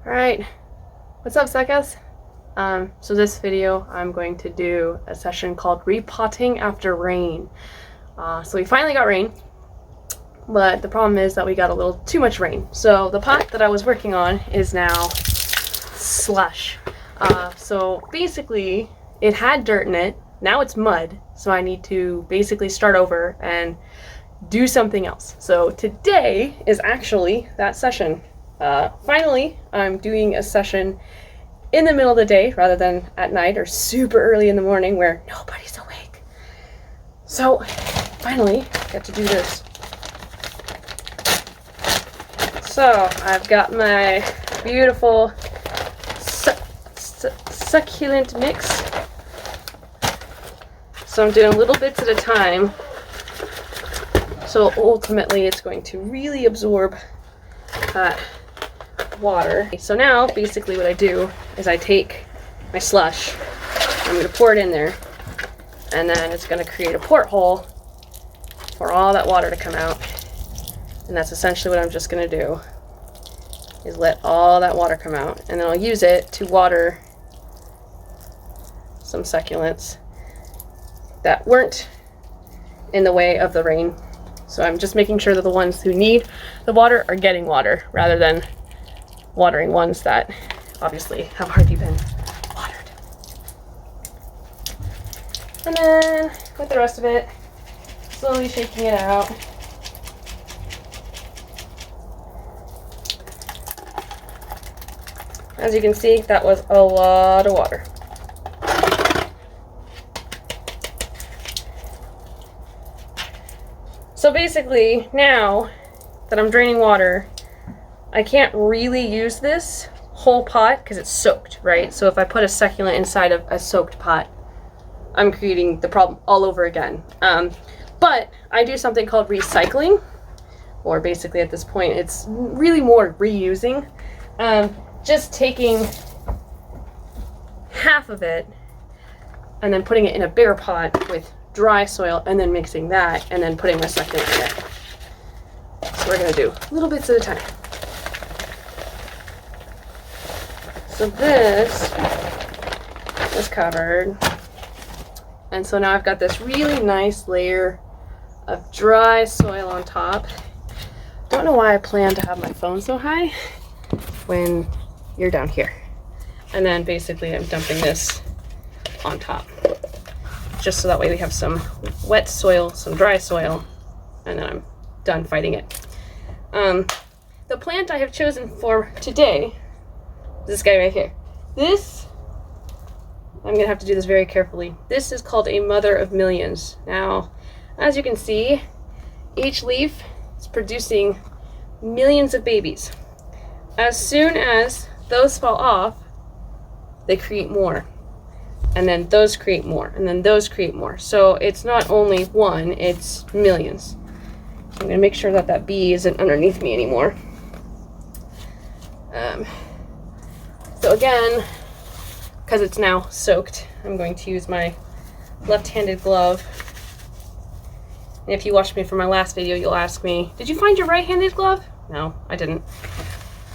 Alright, what's up, suckers? So this video I'm going to do a session called Repotting After Rain. So we finally got rain, but the problem is that we got a little too much rain. So the pot that I was working on is now slush. So basically it had dirt in it, now it's mud, so I need to basically start over and do something else. So today is actually that session. Finally, I'm doing a session in the middle of the day rather than at night or super early in the morning where nobody's awake. So finally, get to do this. So I've got my beautiful succulent mix. So I'm doing little bits at a time. So ultimately it's going to really absorb that water. So now basically what I do is I take my slush, I'm going to pour it in there, and then it's going to create a porthole for all that water to come out. And that's essentially what I'm just going to do, is let all that water come out, and then I'll use it to water some succulents that weren't in the way of the rain. So I'm just making sure that the ones who need the water are getting water rather than watering ones that obviously have already been watered. And then with the rest of it, slowly shaking it out. As you can see, that was a lot of water. So basically, now that I'm draining water, I can't really use this whole pot because it's soaked, right? So if I put a succulent inside of a soaked pot, I'm creating the problem all over again. But I do something called recycling, or basically at this point, it's really more reusing. Just taking half of it and then putting it in a bigger pot with dry soil and then mixing that and then putting my succulent in it. So we're gonna do little bits at a time. So this is covered. And so now I've got this really nice layer of dry soil on top. Don't know why I plan to have my phone so high when you're down here. And then basically I'm dumping this on top, just so that way we have some wet soil, some dry soil, and then I'm done fighting it. The plant I have chosen for today, this guy right here. This, I'm gonna have to do this very carefully. This is called a mother of millions. Now, as you can see, each leaf is producing millions of babies. As soon as those fall off, they create more. And then those create more, and then those create more. So it's not only one, it's millions. I'm gonna make sure that that bee isn't underneath me anymore. So again, because it's now soaked, I'm going to use my left-handed glove. And if you watched me from my last video, you'll ask me, did you find your right-handed glove? No, I didn't.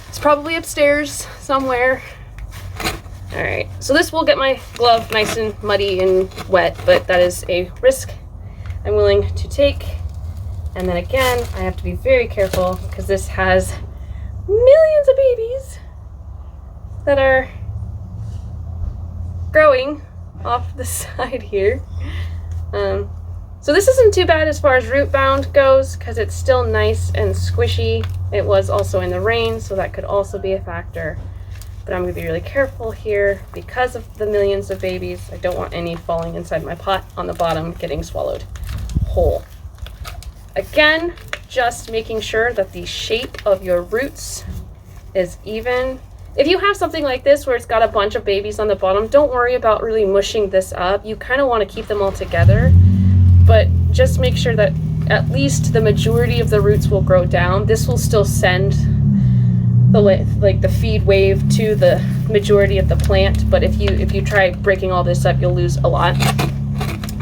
It's probably upstairs somewhere. All right, so this will get my glove nice and muddy and wet, but that is a risk I'm willing to take. And then again, I have to be very careful because this has millions of babies that are growing off the side here. So this isn't too bad as far as root bound goes because it's still nice and squishy. It was also in the rain, so that could also be a factor. But I'm going to be really careful here because of the millions of babies. I don't want any falling inside my pot on the bottom getting swallowed whole. Again, just making sure that the shape of your roots is even. If you have something like this where it's got a bunch of babies on the bottom, don't worry about really mushing this up. You kind of want to keep them all together, but just make sure that at least the majority of the roots will grow down. This will still send the feed wave to the majority of the plant, but if you try breaking all this up, you'll lose a lot.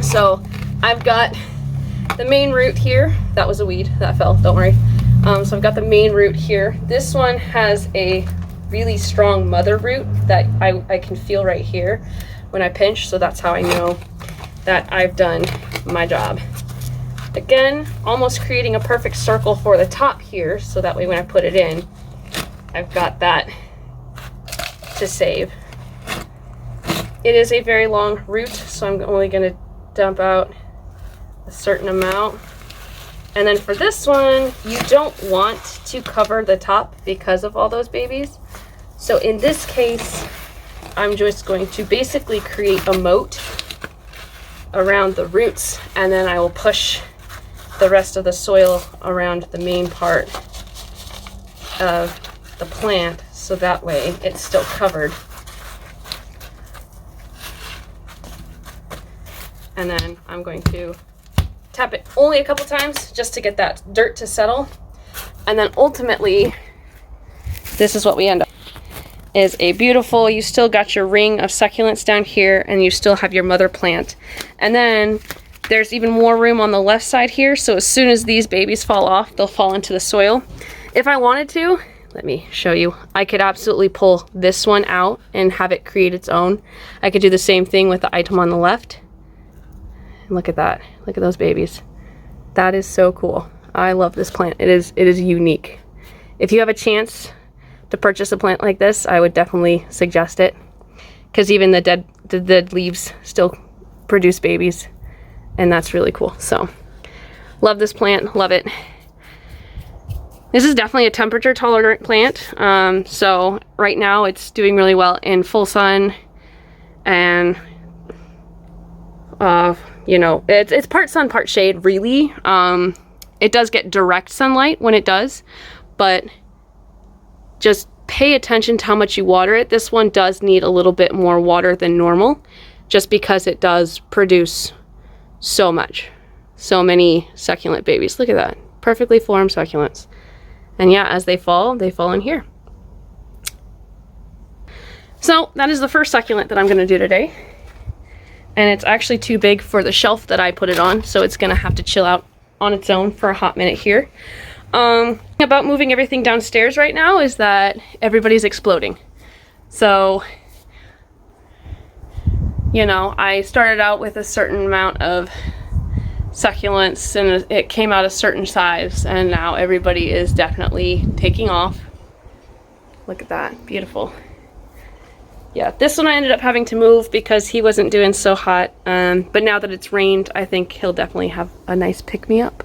So I've got the main root here. That was a weed that fell, don't worry. So I've got the main root here. This one has a really strong mother root that I can feel right here when I pinch, so that's how I know that I've done my job. Again, almost creating a perfect circle for the top here, so that way when I put it in, I've got that to save. It is a very long root, so I'm only going to dump out a certain amount. And then for this one, you don't want to cover the top because of all those babies. So in this case, I'm just going to basically create a moat around the roots, and then I will push the rest of the soil around the main part of the plant, so that way it's still covered. And then I'm going to tap it only a couple times just to get that dirt to settle. And then ultimately, this is what we end up is a beautiful, you still got your ring of succulents down here, and you still have your mother plant. And then there's even more room on the left side here, so as soon as these babies fall off, they'll fall into the soil. If I wanted to, let me show you, I could absolutely pull this one out and have it create its own. I could do the same thing with the item on the left. And look at that, look at those babies. That is so cool. I love this plant. It is unique. If you have a chance to purchase a plant like this, I would definitely suggest it, because even the dead leaves still produce babies, and that's really cool. So love this plant, love it. This is definitely a temperature tolerant plant. So right now it's doing really well in full sun, and you know, it's part sun, part shade, really. It does get direct sunlight when it does, but just pay attention to how much you water it. This one does need a little bit more water than normal, just because it does produce so much. So many succulent babies. Look at that. Perfectly formed succulents. And yeah, as they fall in here. So that is the first succulent that I'm going to do today. And it's actually too big for the shelf that I put it on, so it's going to have to chill out on its own for a hot minute here. About moving everything downstairs right now is that everybody's exploding. So, you know, I started out with a certain amount of succulents, and it came out a certain size, and now everybody is definitely taking off. Look at that, beautiful. Yeah, this one I ended up having to move because he wasn't doing so hot, but now that it's rained, I think he'll definitely have a nice pick-me-up.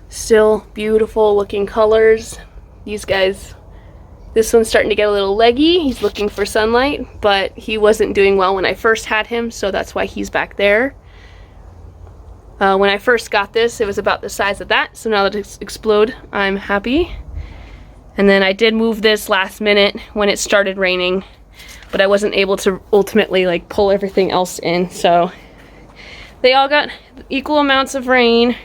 Still beautiful looking colors. These guys, this one's starting to get a little leggy. He's looking for sunlight, but he wasn't doing well when I first had him, so that's why he's back there. When I first got this, it was about the size of that, so now that it's exploded, I'm happy. And then I did move this last minute when it started raining, but I wasn't able to ultimately like pull everything else in, so they all got equal amounts of rain.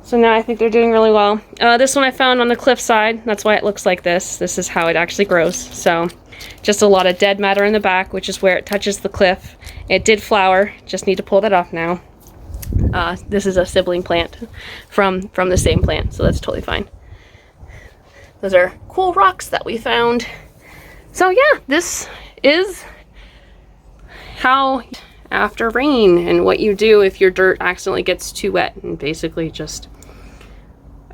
So now I think they're doing really well. This one I found on the cliff side. That's why it looks like this. This is how it actually grows. So just a lot of dead matter in the back, which is where it touches the cliff. It did flower. Just need to pull that off now. This is a sibling plant from the same plant, so that's totally fine. Those are cool rocks that we found. So yeah, this is how after rain and what you do if your dirt accidentally gets too wet, and basically just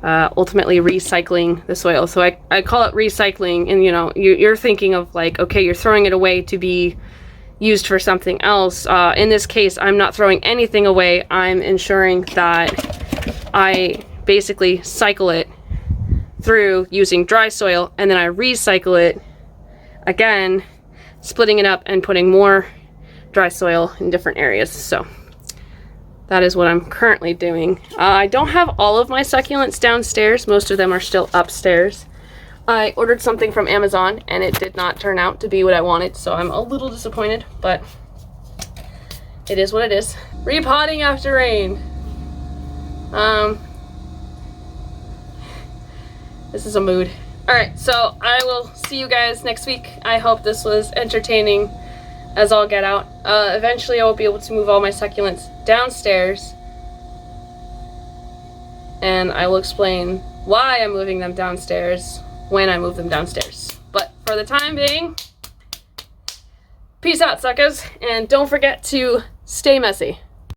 ultimately recycling the soil. So I call it recycling, and you know, you're thinking of like, okay, you're throwing it away to be used for something else. In this case, I'm not throwing anything away. I'm ensuring that I basically cycle it through using dry soil, and then I recycle it again, splitting it up and putting more dry soil in different areas. So that is what I'm currently doing. I don't have all of my succulents downstairs. Most of them are still upstairs. I ordered something from Amazon and it did not turn out to be what I wanted, so I'm a little disappointed, but it is what it is. Repotting after rain. This is a mood. Alright, so I will see you guys next week. I hope this was entertaining as all get out. Eventually I will be able to move all my succulents downstairs, and I will explain why I'm moving them downstairs when I move them downstairs. But for the time being, peace out, suckers, and don't forget to stay messy.